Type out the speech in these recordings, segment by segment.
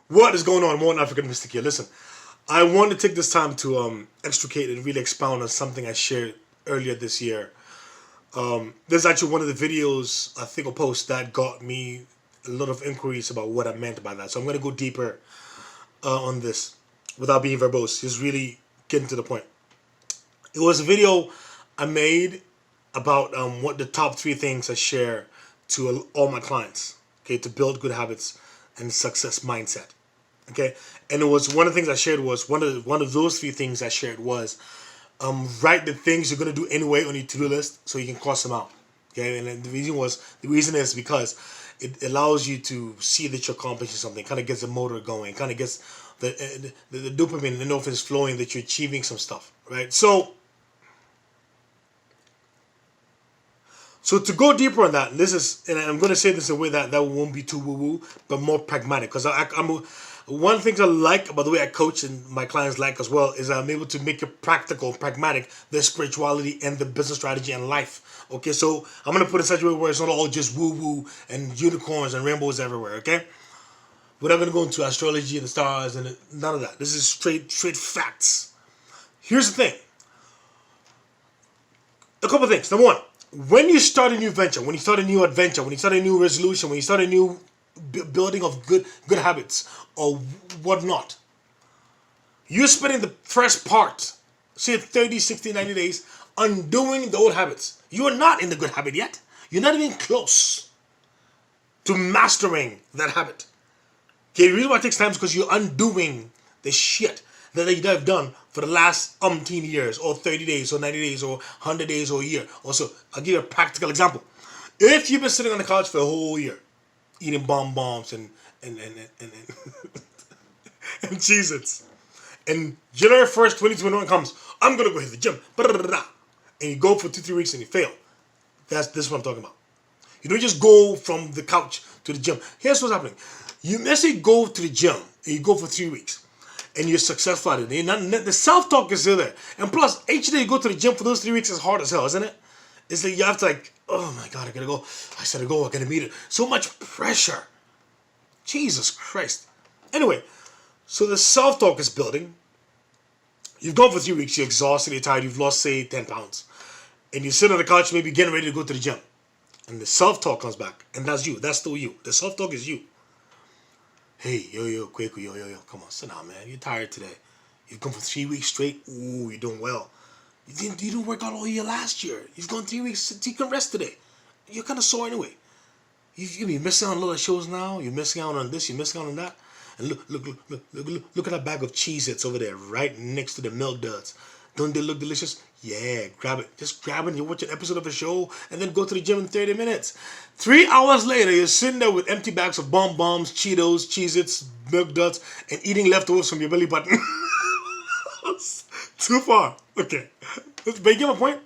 What is going on? One African Mystic here. Listen, I want to take this time to extricate and really expound on something I shared earlier this year. There's actually one of the videos I think I'll post that got me a lot of inquiries about what I meant by that. So I'm going to go deeper on this without being verbose. Just really getting to the point. It was a video I made about what the top 3 things I share to all my clients. Okay, to build good habits and success mindset. Okay, and it was one of the things I shared was one of those 3 things I shared was write the things you're gonna do anyway on your to-do list so you can cross them out. Okay, and then the reason is because it allows you to see that you're accomplishing something. Kind of gets the motor going. Kind of gets the dopamine, the endorphins flowing that you're achieving some stuff. Right. So to go deeper on that, and I'm going to say this in a way that won't be too woo-woo, but more pragmatic. Because one of the things I like about the way I coach and my clients like as well is I'm able to make it practical, pragmatic, the spirituality and the business strategy and life. Okay, so I'm going to put it in such a way where it's not all just woo-woo and unicorns and rainbows everywhere, okay? We're not going to go into astrology and the stars and none of that. This is straight facts. Here's the thing. A couple of things. Number one. When you start a new venture, when you start a new adventure, when you start a new resolution, when you start a new building of good habits or whatnot, you're spending the first part, say 30, 60, 90 days, undoing the old habits. You are not in the good habit yet. You're not even close to mastering that habit. Okay, the reason why it takes time is because you're undoing the shit that you have done for the last umpteen years, or 30 days, or 90 days, or 100 days, or a year. Also, I'll give you a practical example. If you've been sitting on the couch for a whole year, eating bombs and and Cheez-Its, and January 1st, 2021 comes, I'm going to go hit the gym, and you go for 2-3 weeks and you fail. This is what I'm talking about. You don't just go from the couch to the gym. Here's what's happening. You necessarily go to the gym, and you go for 3 weeks. And you're successful at it. The self-talk is still there. And plus, each day you go to the gym for those 3 weeks is hard as hell, isn't it? It's like you have to oh my God, I gotta go. I said I gotta meet it. So much pressure. Jesus Christ. Anyway, so the self-talk is building. You've gone for 3 weeks, you're exhausted, you're tired, you've lost, say, 10 pounds. And you sit on the couch, maybe getting ready to go to the gym. And the self-talk comes back. And that's you. That's still you. The self-talk is you. Hey, yo, Quaker, yo, come on, sit down, man. You're tired today. You've gone for 3 weeks straight. Ooh, you're doing well. You didn't work out all year last year. You've gone 3 weeks, so you can rest today. You're kind of sore anyway. You're missing out on a lot of shows now. You're missing out on this. You're missing out on that. And look at that bag of Cheez-Its over there, right next to the milk duds. Don't they look delicious? Yeah, grab it. Just grab it and you watch an episode of a show and then go to the gym in 30 minutes. 3 hours later, you're sitting there with empty bags of bombs, Cheetos, Cheez-Its, milk duds, and eating leftovers from your belly button. Too far. Okay. But you get my point?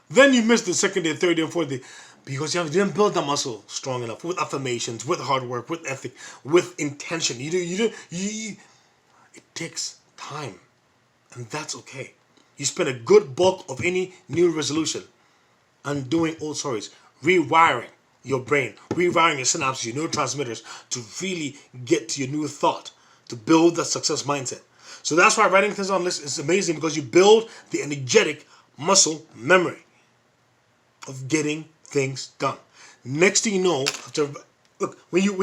Then you miss the second day, third day, and fourth day because you didn't build that muscle strong enough with affirmations, with hard work, with ethic, with intention. It takes time. And that's okay. You spend a good bulk of any new resolution undoing old stories, rewiring your brain, rewiring your synapses, your neurotransmitters to really get to your new thought, to build that success mindset. So that's why writing things on lists is amazing because you build the energetic muscle memory of getting things done. Next thing you know, look, when you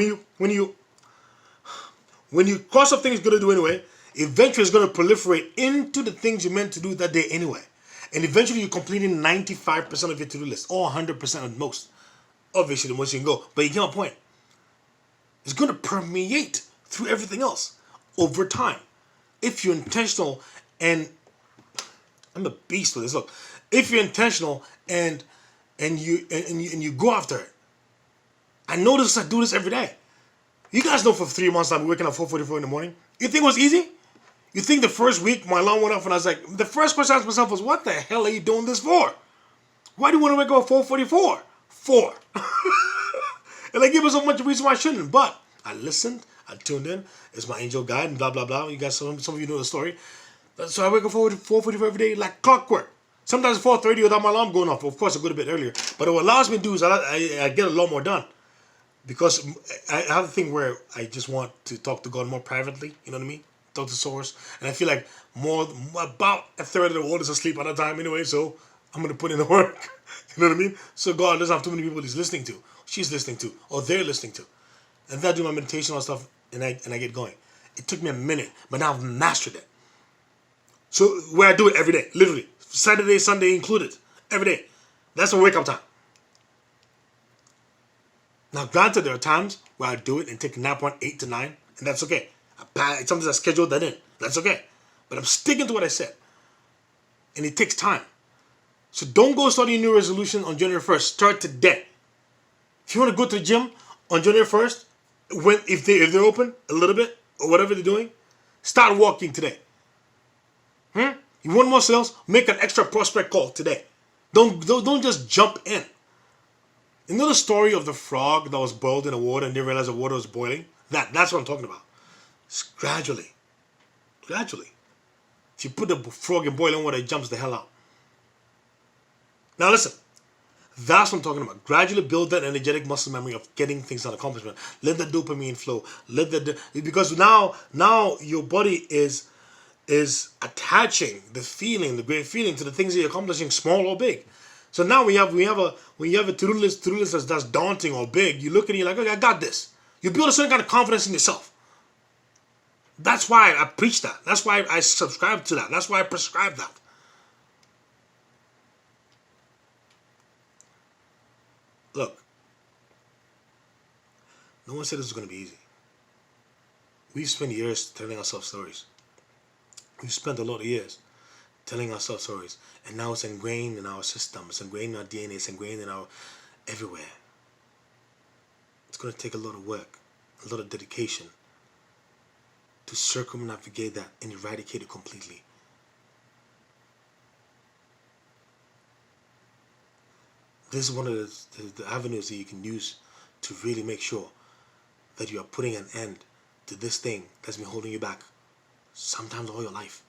cross off things you're gonna do anyway, eventually it's going to proliferate into the things you meant to do that day anyway. And eventually you're completing 95% of your to-do list, or 100% at most. Obviously, the most you can go. But you get my point. It's going to permeate through everything else over time. If you're intentional and... I'm a beast with this. Look, if you're intentional and you go after it. I notice I do this every day. You guys know for 3 months I've been waking up 4:44 in the morning. You think it was easy? You think the first week my alarm went off and I was like, the first question I asked myself was, what the hell are you doing this for? Why do you want to wake up at 4:44? 4. And I give myself much reason why I shouldn't. But I listened, I tuned in. It's my angel guide and blah, blah, blah. You guys, some of you know the story. So I wake up 4:44 every day like clockwork. Sometimes 4:30 without my alarm going off. Of course, I go to bed earlier. But what allows me to do is I get a lot more done. because I have a thing where I just want to talk to God more privately. You know what I mean? Talk to Source, and I feel like about a third of the world is asleep at a time anyway. So I'm gonna put in the work. You know what I mean? So God doesn't have too many people He's listening to, she's listening to, or they're listening to, and then I do my meditation and stuff, and I get going. It took me a minute, but now I've mastered it. So where I do it every day, literally Saturday, Sunday included, every day. That's my wake up time. Now, granted, there are times where I do it and take a nap on 8 to 9, and that's okay. Sometimes I schedule that in. That's okay. But I'm sticking to what I said. And it takes time. So don't go starting a new resolution on January 1st. Start today. If you want to go to the gym on January 1st, if they're open a little bit, or whatever they're doing, start walking today. You want more sales? Make an extra prospect call today. Don't just jump in. You know the story of the frog that was boiled in the water and didn't realize the water was boiling? That's what I'm talking about. It's gradually. Gradually. If you put the frog in boiling water, it jumps the hell out. Now listen. That's what I'm talking about. Gradually build that energetic muscle memory of getting things done, accomplishment. Let the dopamine flow. Because now your body is attaching the great feeling to the things that you're accomplishing, small or big. So now when you have a to-do list that's daunting or big, you look at it, you're like, okay, I got this. You build a certain kind of confidence in yourself. That's why I preach that. That's why I subscribe to that. That's why I prescribe that. Look, no one said this was going to be easy. We spent years telling ourselves stories. We've spent a lot of years telling ourselves stories, and now it's ingrained in our system. It's ingrained in our DNA. It's ingrained in our everywhere. It's going to take a lot of work, a lot of dedication to circumnavigate that and eradicate it completely. This is one of the avenues that you can use to really make sure that you are putting an end to this thing that's been holding you back sometimes all your life.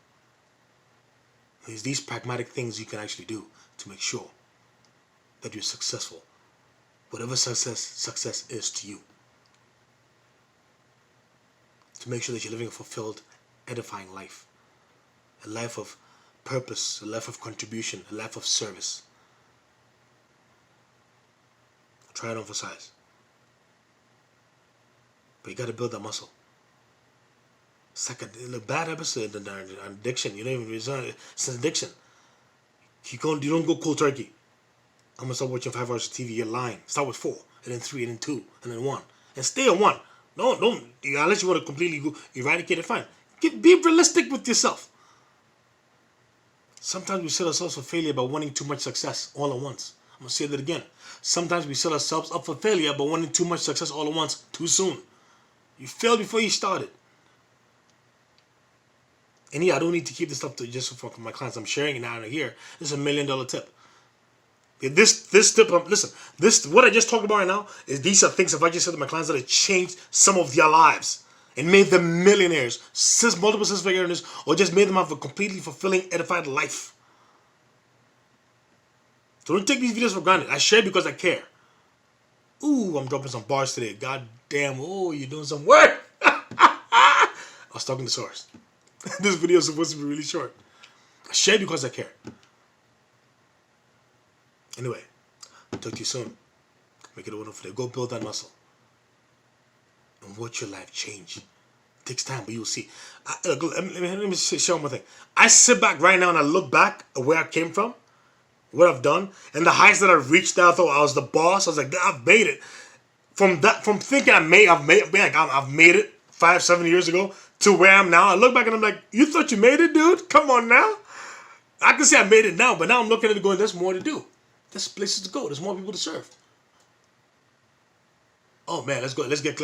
There's these pragmatic things you can actually do to make sure that you're successful. Whatever success is to you. To make sure that you're living a fulfilled, edifying life. A life of purpose, a life of contribution, a life of service. Try to emphasize. But you got to build that muscle. It's like a bad episode, an addiction. You don't even reason it's an addiction. You don't go cold turkey. I'm gonna start watching 5 hours of TV. You're lying. Start with 4, and then 3, and then 2, and then 1, and stay on 1. Don't unless you want to completely eradicate it. Fine. Be realistic with yourself. Sometimes we set ourselves for failure by wanting too much success all at once. I'm gonna say that again. Sometimes we set ourselves up for failure by wanting too much success all at once too soon. You failed before you started. And yeah, I don't need to keep this stuff to just for my clients. I'm sharing it now and here. This is $1 million tip. This tip, listen, what I just talked about right now is these are things if I just said to my clients that have changed some of their lives and made them millionaires, multiple six-figure earners, or just made them have a completely fulfilling, edified life. So don't take these videos for granted. I share because I care. Ooh, I'm dropping some bars today. God damn, oh, you're doing some work. I was talking to Source. This video is supposed to be really short. I share because I care. Anyway, I'll talk to you soon. Make it a wonderful day. Go build that muscle. And watch your life change. It takes time, but you'll see. Let me share one more thing. I sit back right now and I look back at where I came from, what I've done, and the heights that I've reached. That I thought I was the boss. I was like, I've made it. From thinking I've made it 5-7 years ago to where I am now. I look back and I'm like, you thought you made it, dude? Come on now. I can say I made it now, but now I'm looking at it going, there's more to do. There's places to go. There's more people to serve. Oh man, let's go. Let's get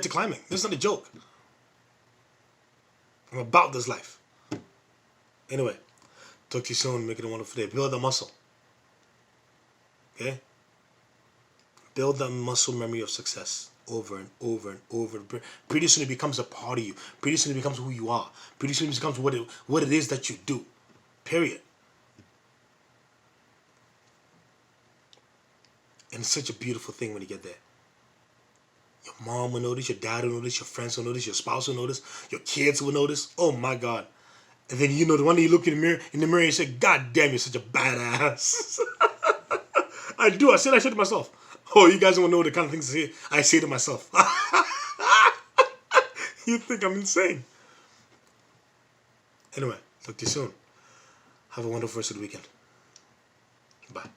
to climbing. This is not a joke. I'm about this life. Anyway, talk to you soon. Make it a wonderful day. Build the muscle. Okay? Build that muscle memory of success over and over and over. Pretty soon it becomes a part of you. Pretty soon it becomes who you are. Pretty soon it becomes what it is that you do. Period. And it's such a beautiful thing when you get there. Your mom will notice, your dad will notice, your friends will notice, your spouse will notice, your kids will notice. Oh my God. And then you know the one day you look in the mirror and you say, God damn, you're such a badass. I do. I say that shit to myself. Oh, you guys don't know the kind of things I say to myself. You think I'm insane. Anyway, talk to you soon. Have a wonderful rest of the weekend. Bye.